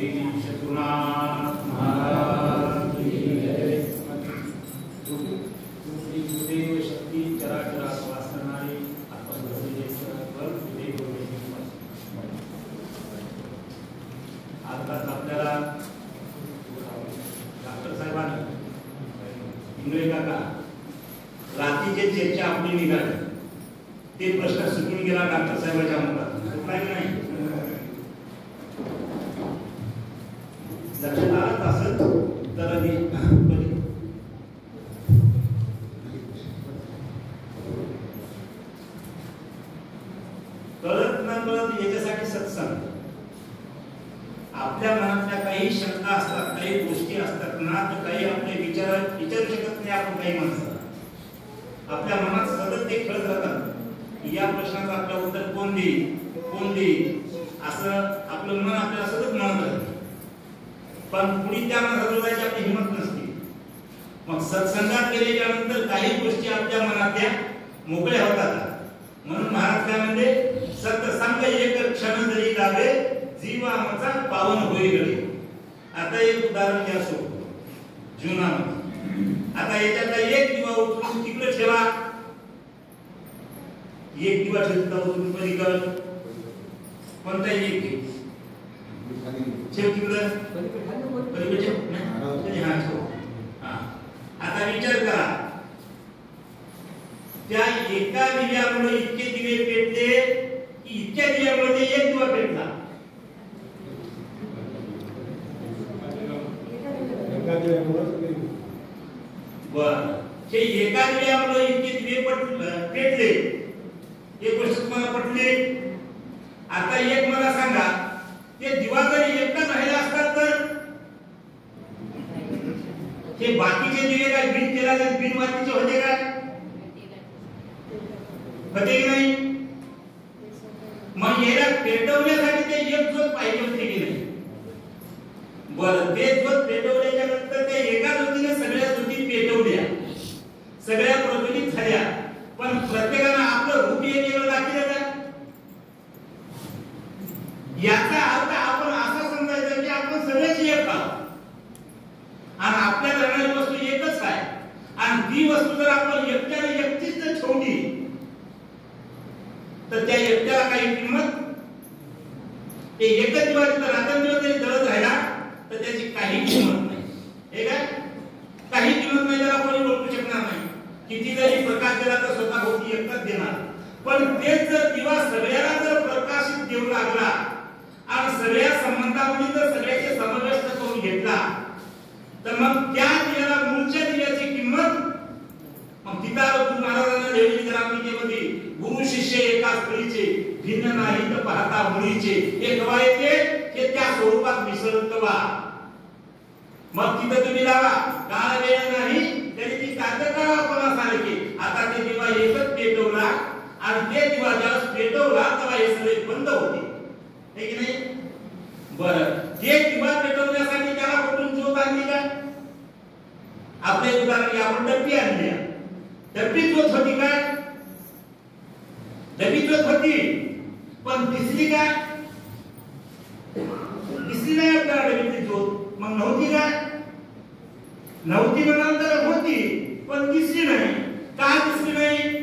शत्रुनाथ महाराज की जय। देव शक्ती चराचरात वासणारी आपण आताच आपल्याला डॉक्टर साहेबांनी इंगळे काका रात्रीचे चर्चा आपली निघाली ते प्रश्न सुटून गेला डॉक्टर साहेबांच्या मुखात नाही लक्षात आलं असेल तर कळत न कळत याच्यासाठी सत्संग आपल्या मनातल्या काही शंका असतात काही गोष्टी असतात ना तर काही आपले विचारू शकत नाही आपण काही माणसं आपल्या मनात सतत ते खेळत राहतात या प्रश्नाचं आपलं उत्तर कोण देईल असं आपलं मन आपल्याला सतत म्हणत राहतं पण पुढे त्या मनात जायची आपली हिंमत नसते मग सत्संगात गेल्याच्या नंतर काही गोष्टी आपल्या मनातल्या मोकळ्या होतात म्हणून महाराज काय म्हणते सत्संग एक क्षण जरी लागे जीवाचा पावन होईल आता एक उदाहरण घ्या सोडतो जीवनामध्ये आता याच्यातला एक दिवा उचलून तिकडे ठेवा एक दिवा ठेवता उचलून पलीकडे कोणता एक ठेव तिकडे पलीकडे आता विचार करा त्या एका दिव्यामुळे इतके दिवे पेटले की इतक्या दिव्यामुळे एक दिवा पेटला हे एका दिव्यामुळे इतके दिवे पेटले एक गोष्ट तुम्हाला पटली आता एक मला सांगा ते दिवा जरी एकच राहिला असतात तर हे बाकीचे दिवे काय बिन केला तर बिन वातीचे होते काय होते की नाही मग याला पेटवण्यासाठी ते एक ज्योत पाहिजे होते की नाही बरं ते ज्योत पेटवल्याच्या नंतर ते एका ज्योतीने सगळ्या ज्योती पेटवल्या सगळ्या प्रज्वलित झाल्या पण प्रत्येकाने आपलं रूप हे केलं दाखवलं का याचा अर्थ आपण असा समजायचा की आपण सगळेच एक आहोत आणि आपल्या करणारी वस्तू एकच आहे आणि ती वस्तू जर आपण एकट्याने एकटीच जर ठेवली तर त्या एकट्याला काही किंमत ते एकच दिवस जर रात्रंदिवस जरी जळत राहिला तर त्याची काही किंमत नाही हे काय काही किंमत नाही त्याला कोणी ओळखू शकणार नाही किती जरी प्रकाश दिला तर स्वतः भोवती एकच देणार पण तेच जर दिवा सगळ्याला जर प्रकाशित देऊ लागला आणि सगळ्या संबंधामध्ये जर सगळ्याचे समव्यस्त करून घेतला तर मग त्या दिव्याला मूळच्या दिव्याची किंमत मग तिथं महाराजांना देवली ग्रामगीतेमध्ये गुरु शिष्य एकाच फळीचे भिन्न नाही तर पाहता मुळीचे हे कवा येते हे त्या स्वरूपात मिसळत वा मग तिथं तुम्ही लावा काळ वेळ नाही तरी ती ताकदकाळ आपण सारखी आता ते दिवा एकच पेटवला आणि ते दिवा ज्यावेळेस पेटवला तेव्हा हे सगळे बंद होते हे की नाही बरं ते दिवा पेटवण्यासाठी त्याला कुठून ज्योत आणली का आपले उदाहरण घ्या आपण डब्बी आणली डब्बी ज्योत होती काय डब्बी ज्योत होती पण दिसली काय दिसली नाही आपल्याला डब्बीची ज्योत मग नव्हती काय नव्हती म्हणाल तर होती पण दिसली नाही का दिसली नाही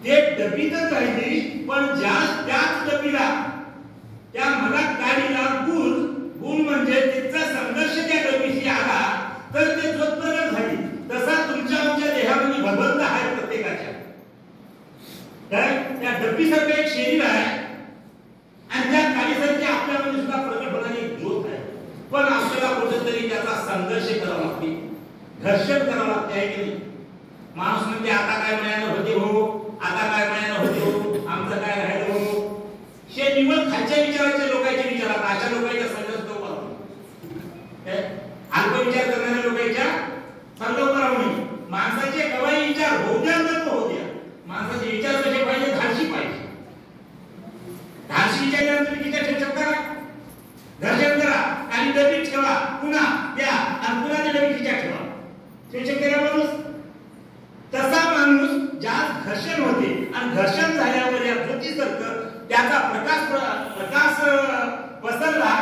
ते डब्बीतच राहिली पण त्याच डब्बीला त्या मनात गाडीला गुण म्हणजे तिचा संघर्ष त्या डब्बीशी आला तर ते ज्योत प्रगट झाली तसा तुमच्या आमच्या देहामध्ये भगवंत आहे प्रत्येकाच्या काय त्या डब्बीसारखं एक शरीर आहे आणि त्या गाडीसारखी आपल्यामध्ये सुद्धा प्रगट होणारी एक ज्योत आहे पण आपल्याला कुठेतरी त्याचा संघर्ष करावा लागते घर्षण करावं लागते आहे की नाही माणूस म्हणजे आता काय मिळालं होते हो आता काय मिळालं होते हो आमचं काय राहिलं हो हे निवड खालच्या विचाराचे लोकांचे विचार अशा लोकांच्या संघर्ष अल्प विचार करणाऱ्या लोकांच्या संघ माणसाचे कवाई विचार होऊ द्या तर होऊ द्या माणसाचे विचार कसे पाहिजे धाडशी पाहिजे धाडशी विचार तुम्ही किती ठेवू शकता घर्षण करा आणि डबी ठेवा पुन्हा द्या आणि पुन्हा ते डबी खिचा ठेवा ठेवू शकते का माणूस तसा माणूस ज्या घर्षण होते आणि घर्षण झाल्यावर या ज्योतीसारखं त्याचा प्रकाश पसरला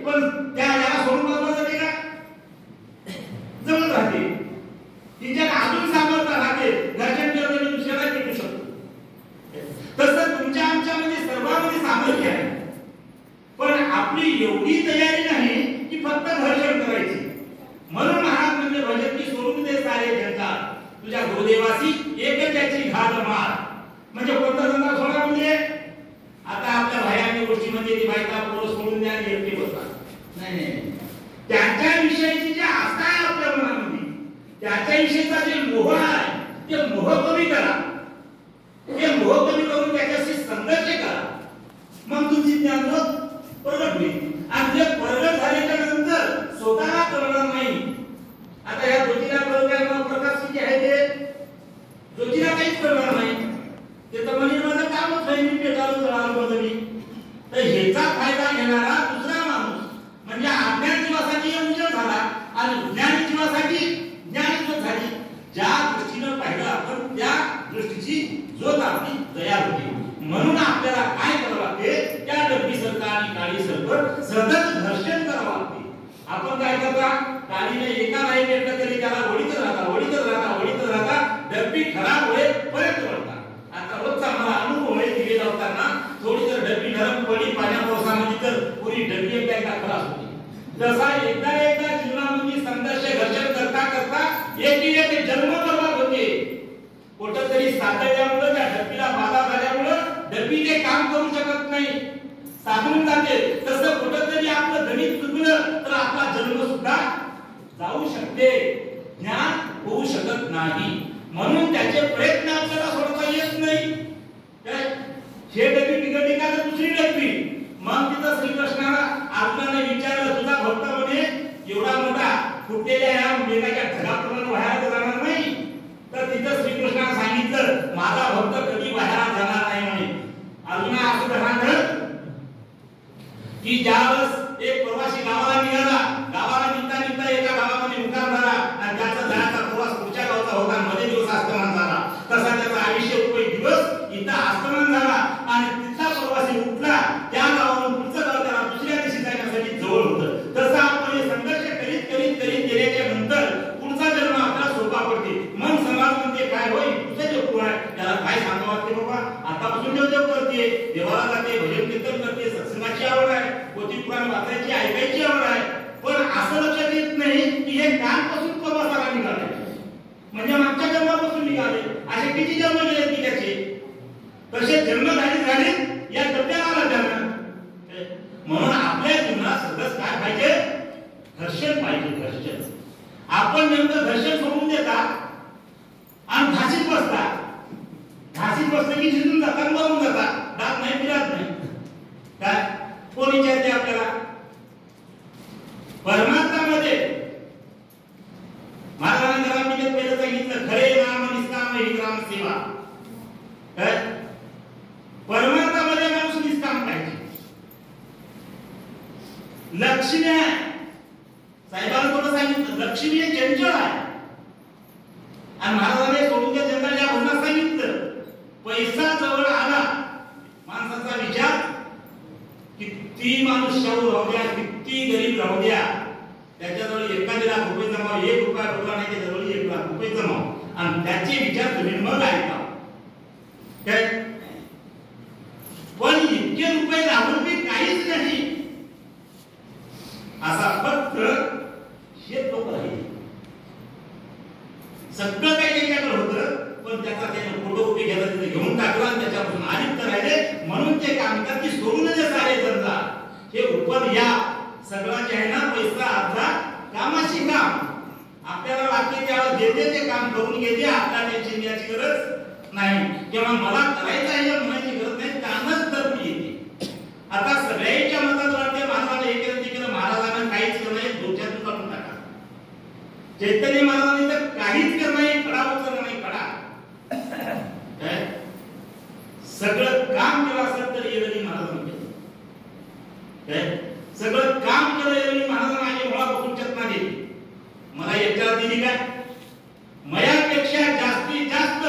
पण त्या याला सोडून बघत जाते का? जमत राहते. तिच्या अजून सामर्थ्य राहते, घरच्यांच्या दुसऱ्याला भेटू शकतो. तसं तुमच्या आमच्यामध्ये सर्वांमध्ये सामर्थ्य आहे, पण आपली एवढी तयारी नाही की फक्त घर्षण करायची. म्हणून महाराज म्हणजे भजन की सोडून दे सारे जगतात, तुझ्या गुरुदेवासी एक त्याची घात मार. म्हणजे कोणता धंदा सोडा म्हणजे आता आपल्या भयानी गोष्टी म्हणजे ती बायका पोरं सोडून द्या आणि एकटे बसा. नाही नाही, त्यांच्या विषयीची जी आस्था आहे आपल्या मनामध्ये, त्याच्या विषयीचा जे मोह आहे ते मोह कमी करा. हे मोह कमी करून त्याच्याशी संघर्ष करा, मग तुमची ज्ञानोत प्रगट होईल. आणि जे प्रगट झाल्याच्या नंतर स्वतःला कळणार नाही. आता या ज्योतिला कळणार प्रकाश किती आहे ते ज्योतिला काहीच कळणार नाही. ते तर म्हणजे माझं कामच आहे, मी पेटाळून राहणार बदली. तर ह्याचा फायदा घेणारा दुसरा माणूस म्हणजे अज्ञान जीवासाठी उजेड झाला आणि ज्ञानी जीवासाठी ज्ञान झाली. ज्या दृष्टीनं पाहिलं आपण त्या दृष्टीची ज्योत आपली तयार होते. म्हणून आपल्याला काय करावं लागते, त्या डब्बी सरकार आणि काळी सरकार सतत घर्षण करावं लागते. आपण काय करता, काळीने एका नाही भेटलं तरी त्याला ओढीतच राहता डब्बी खराब होईल परत वळता. आता रोजचा मला अनुभव आहे, दिवे लावताना थोडी जर डब्बी नरम पडली पाण्या पावसामध्ये तर पुरी डब्बी एकदा खराब होती. तसा एकदा जीवनामध्ये संघर्ष घर्षण करता करता एक जन्म बर्बाद होते. कुठं तरी साधल्यामुळे त्या डब्बीला बाधा झाल्यामुळे डब्बी ते काम करू शकत नाही, साधून जाते. तसं कुठं तरी आपलं गणित चुकलं तर आपला जन्म सुद्धा जाऊ शकते, ज्ञान होऊ शकत नाही. म्हणून त्याचे प्रयत्न आपल्याला सोडता येत नाही. हे डब्बी बिघडली का तर दुसरी डब्बी. मग तिथं श्रीकृष्णाला अर्जुनाने विचारलं, तुझा भक्त म्हणे एवढा मोठा फुटलेल्या या मेघाच्या ढगाप्रमाणे बाहेर जाणार नाही. तर तिथं श्रीकृष्णाने सांगितलं, माझा भक्त कधी बाहेर जाणार नाही म्हणे. अर्जुना असं धरणार की ज्यावेळेस एक प्रवासी गावाला निघाला, गावाला निघता एका गावामध्ये मुक्काम झाला आणि त्याचा जायचा प्रवास पुढच्या गावचा होता, मध्ये दिवस अस्तमान झाला. तसा त्याचा 250 रुपये दिवस इथं अस्तमान झाला आणि तिथला प्रवासी उठला, त्या गावावरून पुढचं गाव त्याला दुसऱ्या दिवशी जाण्यासाठी जवळ होतं. तसं आपण हे संघर्ष करीत गेल्याच्या नंतर पुढचा जन्म आपल्याला सोपा पडते. मग समाज म्हणजे काय होईल, तुझं जे पुढं आहे त्याला काय सांगावं लागते, बाबा आतापासून देव करते, देवाला जाते, भजन कीर्तन करते, सत्संगाची आवड आहे, पोथी पुराण वाचायची ऐकायची आवड आहे. पण असं लक्षात येत नाही की हे कालपासून प्रवासाला निघाले, म्हणजे मागच्या जन्मापासून निघाले. असे किती जन्म गेले की त्याचे, तसे जन्म झाले या डब्याला आला जन्म. म्हणून आपल्या जीवनात सगळं काय पाहिजे, घर्षण पाहिजे. घर्षण आपण नेमकं घर्षण सोडून देता आणि घासीत बसता. घासीत बसलं की झिजून जातात, मरून जातात, दात नाही फिरत नाही. काय कोण विचारते आपल्याला? परमात्म्यामध्ये महाराजांनी ग्रामगीतेत पहिलं सांगितलं, खरे नाम निष्काम ही ग्राम सेवा. काय परमात्म्यामध्ये माणूस निष्काम पाहिजे. लक्ष्मी आहे, साहेबांनी थोडं सांगितलं, लक्ष्मी हे चंचल आहे. आणि महाराजांनी सोडून त्या जंगलाच्या भजनात सांगितलं, पैसा जवळ आला माणसाचा विचार, किती माणूस शाहू राहू द्या, किती गरीब राहू द्या, त्याच्याजवळ 1 लाख रुपये जमाव, 1 रुपया रोजला नाही, त्याच्याजवळ 1 लाख रुपये जमाव आणि त्याचे विचार तुम्ही मग ऐका. काय पण इतके रुपये लागून बी काहीच नाही, असा फक्त हे लोक आहे. सगळं काही त्याच्याकडे होतं, पण त्याचा त्याने फोटो उभे घेतला, तिथे घेऊन टाकला आणि त्याच्यापासून आलिप्त राहिले. म्हणून ते काम करते सोडून जे सारे जनता हे उपद या सगळं जे आहे ना, पैसा अर्धा कामाची काम आपल्याला लागते त्यावेळेस देते, ते काम करून घेते. आपल्याला टेन्शन घ्यायची गरज नाही किंवा मला करायचं आहे म्हणायची गरज नाही, कामच तरफी येते. आता सगळ्यांच्या मतात वाटते महाराजांना हे केलं ते केलं, महाराजांना काहीच केलं नाही, डोक्यातून काढून टाका. चैतन्य महाराजांनी तर काहीच केलं नाही, खडा उचलला नाही, खडा सगळं काम केलं असेल तर येरळी महाराजांनी केलं. सगळं काम केलं येरळी महाराजांना, आणि मुळापासून चेतना दिली. मला एकदा दिली काय, मयापेक्षा जास्तीत जास्त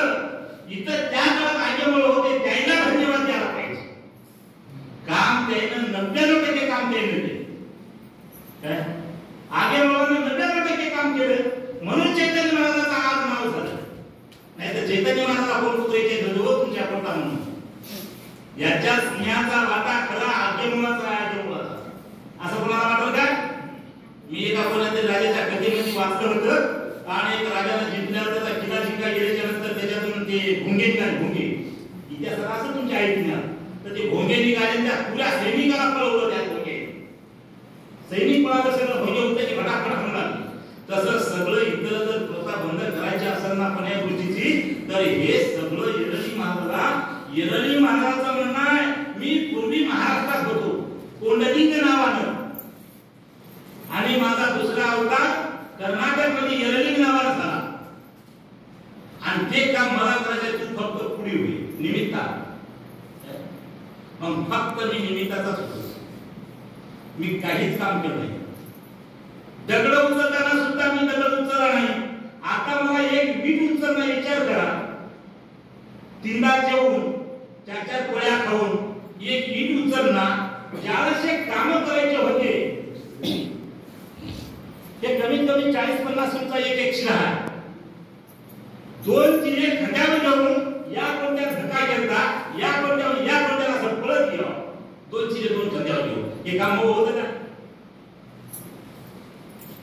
इथं त्या काळात आजोबा होते त्याला धन्यवाद द्यायला पाहिजे. काम त्यानं 99% काम त्यानं केलं. आगेवाळांनी 99% काम केलं म्हणून चैतन्य महाराजांचा आज नाव झालं. नाही तर चैतन्य महाराज आपण कुत्र्याचे धजवत तुमच्या पोटा म्हणून याच्या स्नेहाचा वाटा खरा आगेमुळाचा आहे. आगेमुळाचा असं कोणाला वाटलं का? मी एका कोणाच्या राजाच्या कथेमध्ये वाचलं होतं आणि एक राजाला जिंकल्यावर त्याचा किल्ला जिंकला गेल्याच्या नंतर त्याच्यातून ते भोंगे निघाले. भोंगे इतिहासात असं तुमच्या ऐकण्यात तर ते भोंगे निघाले त्या पुऱ्या सैनिकाला पळवलं. त्या भोंगे सैनिक पळालं सगळं भोंगे उठल्याची फटाफट हमला. तसं सगळं इतर जर प्रथा बंद करायची असेल ना पण या गोष्टीची तर हे सगळं येरळी महाराजांचं म्हणणं आहे. मी पूर्वी महाराष्ट्रात होतो कोंडलिक नावानं आणि माझा दुसरा अवतार कर्नाटकमध्ये येरळी नावानं झाला आणि ते काम मला करायचं तू फक्त पुढे होईल निमित्ता. मग फक्त मी निमित्ताचाच होतो. मी काहीच काम केलं नाही. दगड उचलताना सुद्धा मी दगड उचलला नाही. आता मला एक वीट उचलणं विचार करा. तीनदा जेवून 4-4 पोळ्या खाऊन एक वीट उचलणं ज्यावेळेस काम करायचे होते ते कमीत कमी 40-50 फूटचा एक एक्स्ट्रा आहे. 2 चिरे खड्यावर जाऊन या कोणत्या धक्का घेता या कोणत्याला असं पळत गेलो. 2 चिरे 2 खड्यावर घेऊ हे काम होतं का?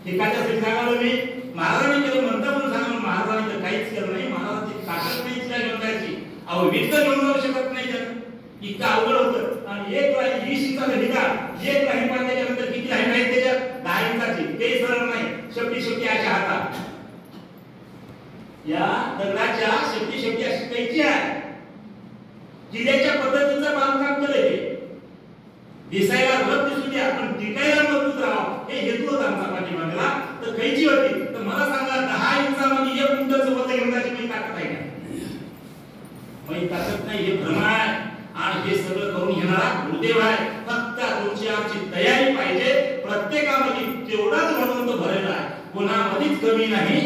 एखाद्यासाठी सांगावं मी महाराजांनी केलं म्हणता म्हणून सांगा. महाराजांनी तर काहीच केलं नाही. महाराजांची ताकद नाही तिला घेऊन जायची. अहो वीट तर घेऊन जाऊ शकत नाही त्यानं. इतकं अवघड होतं. आणि एक राही 20 इंचाचा ढिगा एक राही बांधल्याच्या नंतर किती राही नाही त्याच्यात 10 इंचाची ते सरळ नाही. शेवटी अशा हातात या दगडाच्या शेवटी अशी कैची आहे. किल्ल्याच्या पद्धतीचं बांधकाम केलंय ते. दिसायला रफ दिसू द्या पण टिकायला मजबूत राहावं हे हेतू होता आमचा पाठीमागला. तर कैची होती तर मला सांगा 10 इंचामध्ये 1 गुंठाचं वजन घेण्याची मी ताकद आहे का? मी ताकद नाही. हे भ्रम आहे आणि हे सगळं करून घेणारा गुरुदेव आहे. फक्त तुमची आमची तयारी पाहिजे. प्रत्येकामध्ये तेवढाच भगवंत भरलेला आहे. कोणामध्येच कमी नाही.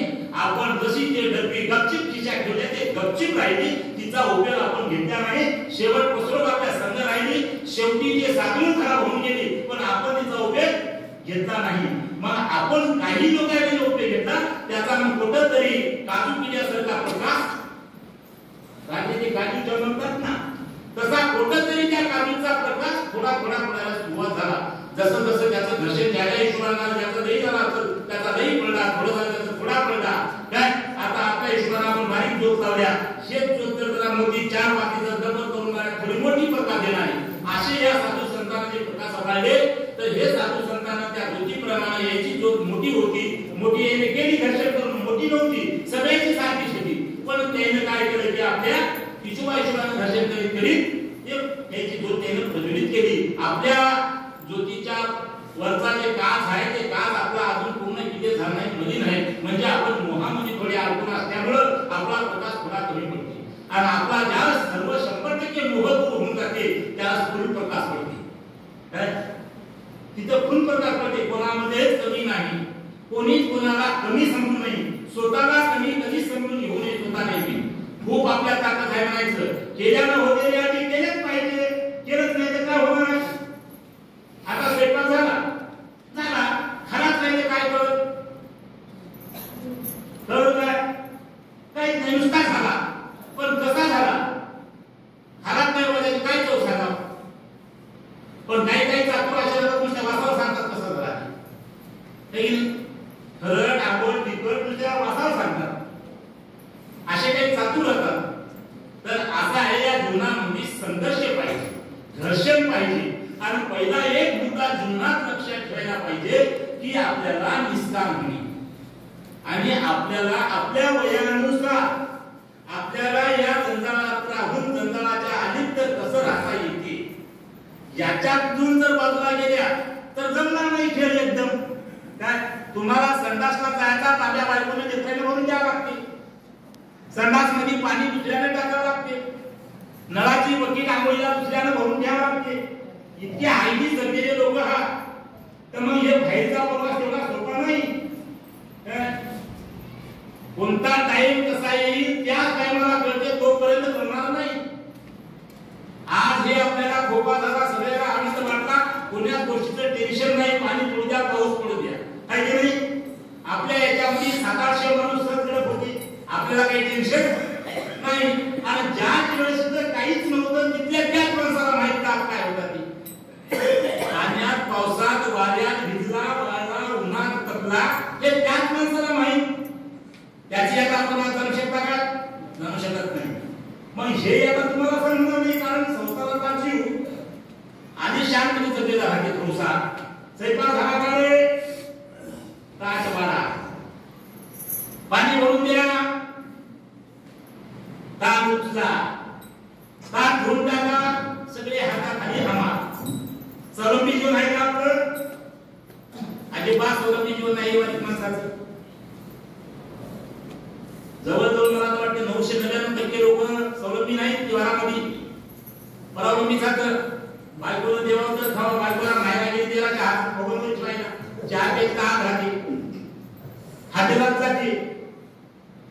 आपण जशी ते डबी गपचिप खिशात ठेवले ते गपचिप राहिली. तिचा उपयोग आपण घेतला नाही. शेवट पसरत आपल्या संग राहिली. शेवटी ते साखळी खराब होऊन गेली पण आपण तिचा उपयोग घेतला नाही. मग आपण काही लोकांनी उपयोग घेतला त्याचा मग कुठंतरी काजू पिण्यासारखा प्रकाश राजे ते काजू जमवतात ना तसा कुठंतरी त्या काजूचा प्रकाश थोडा पडायला सुरुवात झाला. जसं जसं त्याचं घर्षण ज्याच्या हिशोबाने ज्याचं नाही झाला तर त्याचा नाही पडला थोडं झालं त्याचा थोडा पडला. काय आता आपल्या हिशोबाने आपण बारीक जोक लावल्या. शेत जोक मोठी 4 वाटीचं डबल करून थोडी मोठी प्रकाश देणार असे या साधू संतांना जे प्रकाश सापडले तर हे साधू संतांना त्या ज्योतीप्रमाणे याची ज्योत मोठी होती. मोठी याने केली घर्षण करून मोठी नव्हती सगळ्यांची सारखीच होती. पण त्याने काय केलं की आपल्या हिशोबाने घर्षण करीत याची ज्योत त्याने प्रज्वलित केली. आपल्या ज्योतीच्या वरचा जे काच आहे ते काच आपला अजून पूर्ण किती झाला नाही मध्ये नाही. म्हणजे आपण मोहामध्ये थोडे अडकून असल्यामुळे आपला प्रकाश थोडा कमी पडतो आणि आपला ज्यावेळेस सर्व 100% मोह दूर होऊन जाते त्यावेळेस फुल प्रकाश पडते. तिथं फुल प्रकाश पडते. कोणामध्येच कमी नाही. कोणीच कोणाला कमी समजू नये. स्वतःला कमी कधीच समजून घेऊ नये. स्वतः नाही खूप आपल्या ताकद आहे म्हणायचं. केल्यानं होते आधी केलेच पाहिजे. केलंच नाही तर काय होणार? आता स्वयंपाक झाला खराच राहिले काय कळत काय काहीच नाही नुसता झाला. पण कसा झाला खराब नाही बोलायची काय चव सांगा. पण काही चातुर अशा नुसत्या वासावर सांगतात कसा झाला. खरं आंबट तिखट नुसत्या वासावर सांगतात. असे काही चातुर होतात. तर असा आहे या जीवनामध्ये संघर्ष पाहिजे घर्षण पाहिजे. आणि पहिला एक मुद्दा जीवनात लक्षात ठेवायला पाहिजे की आपल्याला निष्काम होणे आणि आपल्याला आपल्या वयानुसार आपल्याला या जंजाळात राहून जंजाळाच्या आलीत तर कसं राहता येते याच्यातून जर बाजूला गेल्या तर जमणार नाही खेळ एकदम. काय तुम्हाला संडासला जायचा ताब्या बायकोने देताना भरून द्यावं लागते. संडास मध्ये पाणी दुसऱ्याने टाकावं लागते. नळाची बकेट आंघोळीला दुसऱ्याने भरून द्यावं लागते. इतके हायली जगलेले लोक आहात तर मग हे बाहेरचा प्रवास तेवढा सोपा नाही. कोणता टाइम कसा येईल त्या टाइमला कळते तोपर्यंत करणार नाही. आज हे आपल्याला खोपा झाला सगळ्याला आनंद वाटला. कोण्याच गोष्टीचं टेन्शन नाही. पाणी पडू द्या पाऊस पडू मग हे आता तुम्हाला समजणार नाही, कारण संसाराचा जीव आणि शांत जगलेला राहते थोडसा. स्वयंपाक घराकडे ताट वाढा, पाणी भरून द्या, ताट उचला, ताट धुवून टाका, सगळे हाताखाली हमा. स्वावलंबी जीवन आहे का आपलं? अजिबात स्वावलंबी जीवन नाही वाटत माणसाचं. जवळजवळ मला तर वाटतं 999% लोक स्वावलंबी नाहीत जीवनामध्ये. परावलंबी खातं, बायकोला देवाचं खावं, बायकोला खायला गेली त्याला हात बघून ठेवायला, चहा पेट हात राहते, हातेलाच जाते,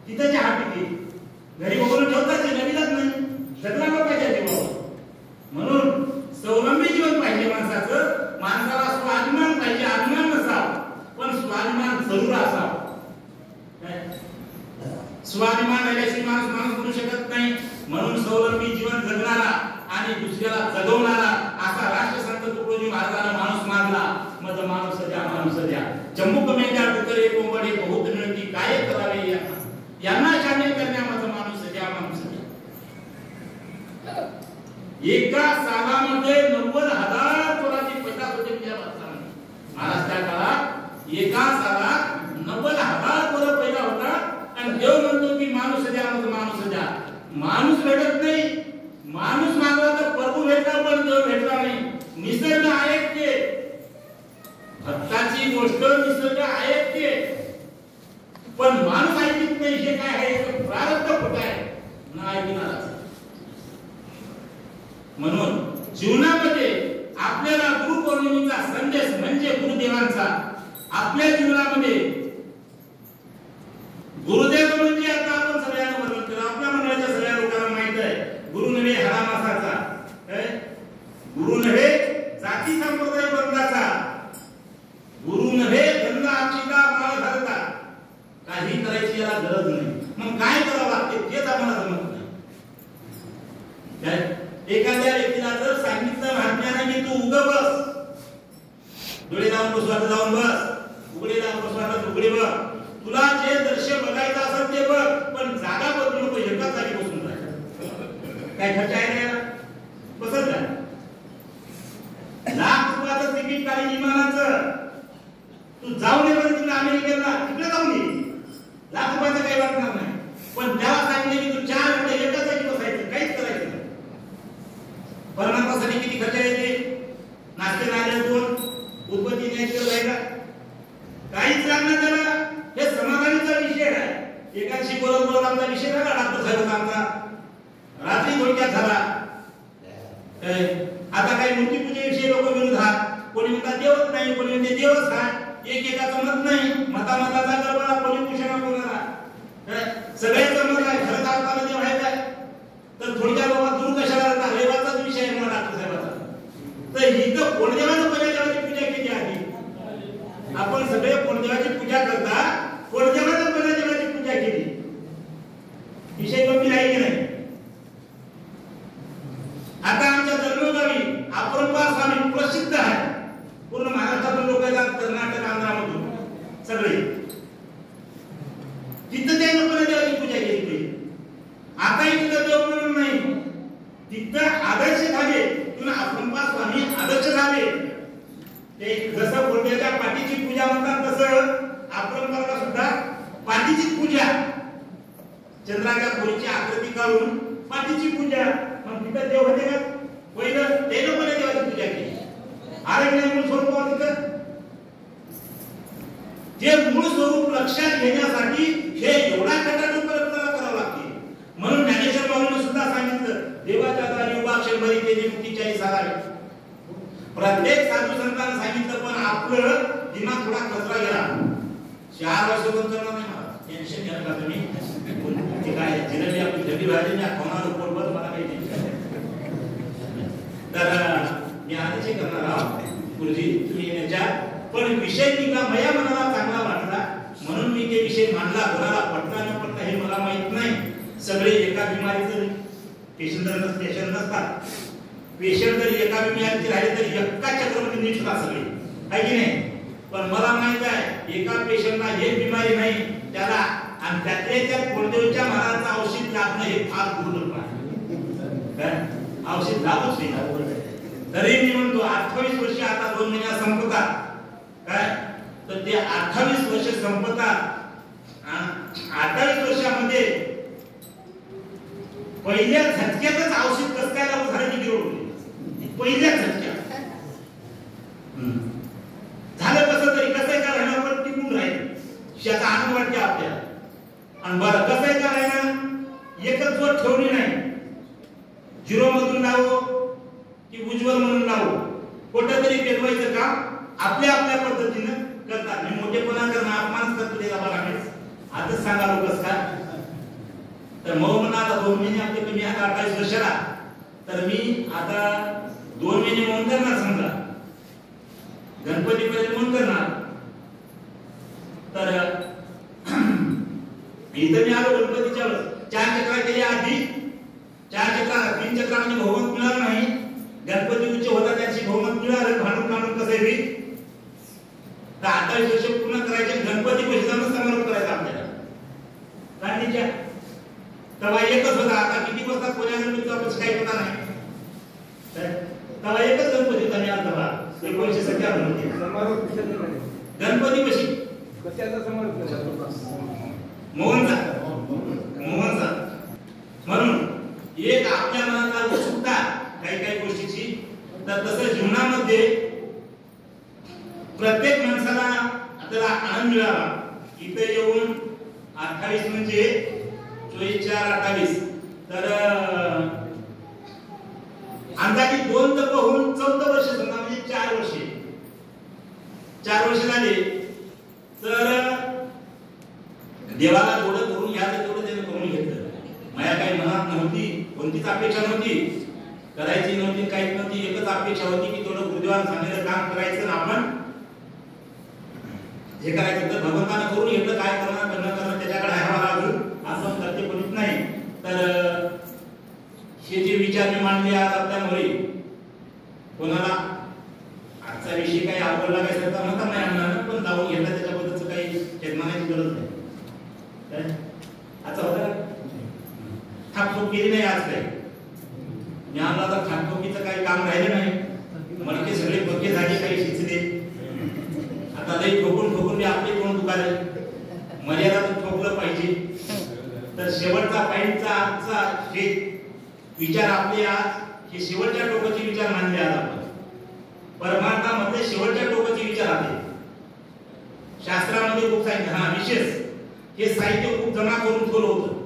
तिथं चहा पिते, घरी बघून ठेवतात, नवीनच नाही, जगला पाहिजे देवावर. म्हणून स्वावलंबी जीवन पाहिजे माणसाचं. माणसाला स्वाभिमान पाहिजे, अभिमान नसावा, पण स्वाभिमान जरूर असावा. स्वाभिमान राहिल्याशी माणूस बनू शकत नाही. म्हणून स्वावलंबी जीवन जगणारा आणि दुसऱ्याला जगवणारा असा राष्ट्रसंत तुकडोजी महाराजांना माणूस मानला. मग माणूस द्या, माणूस द्या, चंबुक मेंढ्या डुकरे कोंबडे बहुत मिळती, काय करावे यांना शामिल करण्यामध्ये माणूस द्या, माणूस द्या. एका सालामध्ये 90,000 पोरांची पैदा होते महाराष्ट्र काळात. एका सालात 90,000 पोरं पैदा होतात. आणि देव म्हणतो की माणूस द्या, माणूस द्या. माणूस भेटत नाही. माणूस मागला तर प्रभू भेटला, पण देव भेटला नाही. निसर्ग ऐकते, भक्ताची गोष्ट निसर्ग ऐकते, पण माणूस ऐकत नाही. हे काय आहे? प्रारब्ध खोट आहे, ना ऐकणारच. म्हणून जीवनामध्ये आपल्याला गुरुपौर्णिमेचा संदेश म्हणजे गुरुदेवांचा आपल्या जीवनामध्ये. गुरुदेव म्हणजे आता आपण सगळ्यांना वर्णन केलं, आपल्या मंडळाच्या सगळ्या लोकांना माहित आहे. गुरु नव्हे हरामासाचा, गुरु नव्हे जाती संप्रदाय बंधाचा, गुरु नव्हे धंदा आचिता माळ घालता. काही करायची याला गरज नाही. मग काय करावं लागते तेच आम्हाला जमत नाही. एखाद्या व्यक्तीला जर सांगितलं महात्म्याने की तू उग बस, डोळे लावून बस, वाटत जाऊन बस, उघडे लावून बस, वाटत उघडे बस, तुला जे दृश्य बघायचं असेल ते बघ, पण जागा बदलू नको, एकाच जागी बसून राहा. काय खर्च आहे ना? बसत जा. लाख रुपयाचं तिकीट काढी विमानाचं, तू जाऊन ये बरं तिकडे अमेरिकेला, तिकडे जाऊन ये. लाख रुपयाचं काही वाटणार नाही. पण त्याला सांगितले की तू 4 घंटे एकाच जागी बसायचं, काहीच करायचं नाही. परमात्मासाठी किती खर्च येते? नाश्ते नाल्यातून उद्बत्ती न्यायची जायला काहीच लागणार त्याला. हे समाधानीचा विषय आहे. एकाशी बोलत आमचा विषय झाला, डॉक्टर साहेब आमचा रात्री थोडक्यात झाला. आता काही मूर्तीपूजेविषयी लोक विरोधात, कोणी म्हणतात देवच नाही, कोणी म्हणते देवच आहे. एकेकाचं मत नाही. मतामताचा गडबडा, कोणी कुशाला बोलणारा, सगळ्याचं मत आहे. खरंच आपल्याला देव आहे काय? तर थोडक्या बाबा दूर कशाला जातात? रेवाचाच विषय आहे मला डॉक्टर साहेबाचा. तर इथं कोणदेवाचं कोणदेवाची पूजा केली आहे? आपण सगळे कोणदेवाची पूजा करता, कोणदेवाचं कोणदेवाची पूजा केली. विषय गंभीर आहे की नाही? आता आमच्या जन्मगावी अपरंपार स्वामी प्रसिद्ध आहे. पूर्ण महाराष्ट्रातून लोक येतात, कर्नाटक आंध्रामधून सगळे. तिथं त्या लोकांना देवाची पूजा केली. आता इथं देव म्हणून नाही, तिथं आदर्श झाले. तुला अपरंपार स्वामी आदर्श झाले. ते जसं कोणत्याच्या पाठीची पूजा म्हणतात तसं अपरंपारला सुद्धा पाठीची पूजा, चंद्राच्या पोळीची आकृती काढून पाठीची पूजा. मग तिथं देव होते का? पहिलं ते लोकांनी देवाची पूजा केली. आरोग्य मूळ स्वरूप तिथं ते मूळ स्वरूप लक्षात घेण्यासाठी हे एवढा खटाटूप करावं लागते. म्हणून ज्ञानेश्वर माऊलीने सुद्धा सांगितलं, देवाच्या दारी उभा क्षणभरी त्याची मुक्तीच्या इशारा. प्रत्येक साधू संतांना सांगितलं, पण आपलं दिमाग थोडा कचरा गेला. 4 वर्ष पण चालणार नाही. मला टेन्शन घ्या नका तुम्ही. ते काय जिरली आपली जडी भाजी ना खाणार पोटभर, मला काही टेन्शन नाही. तर मी आदेश करणार आहोत गुरुजी तुम्ही येण्याच्या. पण विषय निघा माझ्या मनाला चांगला वाटला म्हणून मी ते विषय मांडला. कोणाला पटला न पटला हे मला माहित नाही. सगळे एका बिमारीचं पेशंट नसतात. पेशंट जर एका बिमारीचे राहिले तर एका चक्रमध्ये नीट होतात सगळे, आहे की नाही? पण मला माहित आहे एका पेशंटला हे बिमारी नाही त्याला, आणि त्यातल्या कोणत्याच्या महाराजांचं औषध लागणं हे फार दुर्लभ आहे. काय औषध लागूच नाही. तरी मी म्हणतो 28 वर्ष आता 2 महिन्यात संपतात. काय तर ते 28 वर्ष संपतात. 28 वर्षामध्ये पहिल्या झटक्यातच औषध कसं काय लागू झालं की गिरवली. पहिल्या झटक्यात झालं कसं तरी कसं का राहिलं पण टिकून राहील याचा आनंद वाटते आपल्याला. आणि बरं कसं आहे का राहिना एकच जोड ठेवली नाही. झिरो मधून लावू की उज्ज्वल म्हणून लावू कुठं तरी पेरवायचं काम आपल्या आपल्या पद्धतीनं करतात. मी मोठेपणा करणं अपमानच करतो त्याला बघा. आजच सांगा लोकच का तर मग म्हणा आता 2 महिने आपले कमी आहेत 28 वर्षाला. तर मी आता 2 महिने म्हणून करणार. समजा गणपतीपर्यंत म्हणून करणार. तर इथं मी आलो गणपतीच्या वेळेस 4 चक्रा केल्या आधी. 4 चक्रा 3 चक्रामध्ये बहुमत मिळालं नाही. गणपती उच्च होता त्याची बहुमत मिळालं. भांडून काढून कसं आहे तर 28 वर्ष पूर्ण करायचे. गणपती पैसे समारोप करायचा आपल्याला गांधीच्या तेव्हा एकच होता. आता किती वर्षात कोण्या गणपतीचा पैसे काही होता नाही. तेव्हा एकच गणपती होता. मी तेव्हा 1957 मध्ये गणपती पैसे कशाचा समारोप मोहनचा. म्हणून एक आपल्या मनाला उत्सुकता काही गोष्टीची. तर तसं जीवनामध्ये प्रत्येक माणसाला आपल्याला आनंद मिळावा. इथे येऊन 28 म्हणजे 24 4 28 तर अंदाजे 2 तप होऊन 14 वर्ष समजा म्हणजे 4 वर्ष झाले. तर देवाला थोडं करून घ्यायचं तेवढं त्याने करून घेतलं. माझ्या काही मनात नव्हती कोणतीच अपेक्षा नव्हती करायची नव्हती काहीच नव्हती. एकच अपेक्षा होती की थोडं गुरुदेवान सांगितलेलं काम करायचं आपण जे करायचं तर भगवंतानं करून घेतलं. काय करणं त्याच्याकडे आहे मला अजून असं करते कोणीच नाही. तर हे जे विचार मी मांडले आज आपल्यामुळे कोणाला आजचा विषय काही आवडला काही सरकार नव्हता नाही आणणार पण जाऊन घेतला त्याच्याबद्दलच काही शेतमानाची गरज नाही. आता होता ठाकठोक केली नाही. आज काही मी आम्हाला तर ठाकठोकीचं काही काम राहिलं नाही. मडके सगळे पक्के झाले काही शिचले. आता लई ठोकून मी आपले कोण दुखाले मर्यादा तर ठोकलं पाहिजे. तर शेवटचा पॉईंटचा आजचा हे विचार आपले आज हे शेवटच्या टोकाचे विचार मानले. आज आपण परमार्थामध्ये शेवटच्या टोकाचे विचार आले. शास्त्रामध्ये खूप सांगितलं. हा विशेष हे साहित्य खूप जमा करून ठेवलं होतं.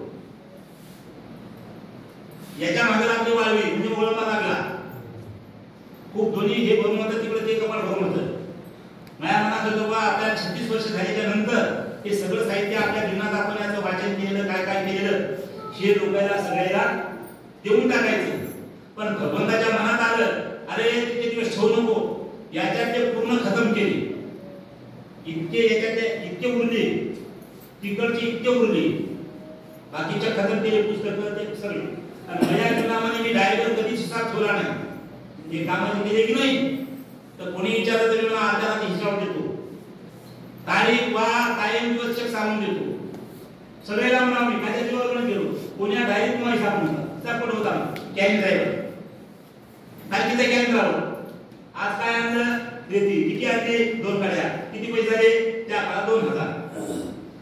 याच्या मागे आपले वाळवे म्हणजे ओळखा लागला. खूप दोन्ही हे भरून होतं तिकडे ते कपाट भरून होतं. माझ्या मनात होतं बा आपल्या 36 वर्ष झाल्याच्या नंतर हे सगळं साहित्य आपल्या जीवनात आपण याचं वाचन केलेलं काय केलेलं हे लोकांना सगळ्याला देऊन टाकायचं. पण भगवंताच्या मनात आलं अरे तिथे दिवस ठेवू नको. याच्यात ते पूर्ण खतम केले. इतके उरले तिकडची इतके उरले बाकीच्या खतम केले पुस्तकं ते सगळे. आणि माझ्या जीवनामध्ये मी डायरेक्ट कधीच हिसाब ठेवला नाही. हे कामाचे केले की नाही तर कोणी विचारलं तरी मला अर्ध्या रात्री हिसाब देतो. तारीख वार कायम दिवस चेक सांगून देतो. सगळ्याला म्हणा मी माझ्या जीवावर गेलो कोण्या डायरेक्ट मला हिसाब नव्हता पण होता कॅन ड्रायव्हर तारखेचा कॅन ड्रायव्हर आज काय आणलं देती किती आणले 2 गाड्या किती पैसे झाले त्या 2000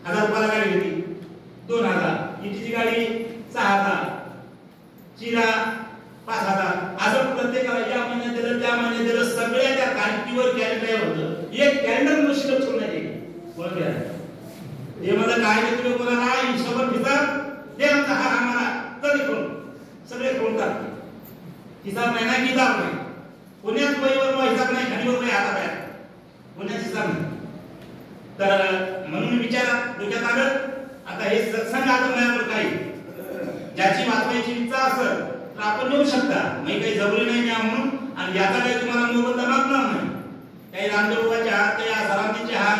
रुपयाला गाडी होती 2000 इटीची गाडी 6000 चिरा 5000 असं प्रत्येकाला या महिन्यात दिलं त्या महिन्यात दिलं. सगळ्या त्या तारखेवर कॅलेंडर होतं. एक कॅलेंडर मशीन ठेवण्यात येईल. हे मला काय तुम्ही कोणाला हिशोब हिसाब दे हा आम्हाला तरी कोण सगळे कोण टाकते. हिसाब नाही ना किताब नाही. कोण्याच वहीवर हिसाब नाही खालीवर नाही हातात आहे कोण्याच हिसाब नाही. तर म्हणून विचार डोक्यात आलं आता हे सत्संग आता माझ्याकडे काही ज्याची वाचवायची इच्छा असेल तर आपण येऊ शकता. मी काही जबरी नाही द्या म्हणून. आणि याचा काही तुम्हाला मोबदला मागणार नाही. काही रामदेवबाबाचे हात काही सरांतीचे हात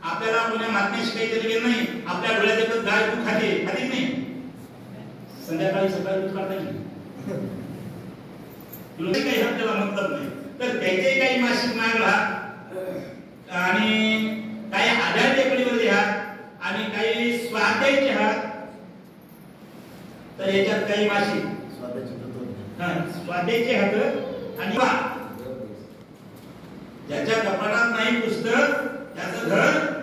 आपल्याला कोण्या मागण्याशी काही तरी नाही. आपल्या डोळ्यात एकच गाय तू खाते नाही संध्याकाळी सकाळी दूध काढता नाही काही आपल्याला मतलब नाही. तर त्याचे काही मासिक माग हात आणि काही आधार टेकडीवरचे हात आणि काही स्वाध्यायाचे हात. तर याच्यात काही मासिक स्वाध्यायाचे हात आणि ज्याच्या कपाटात नाही पुस्तक त्याचं घर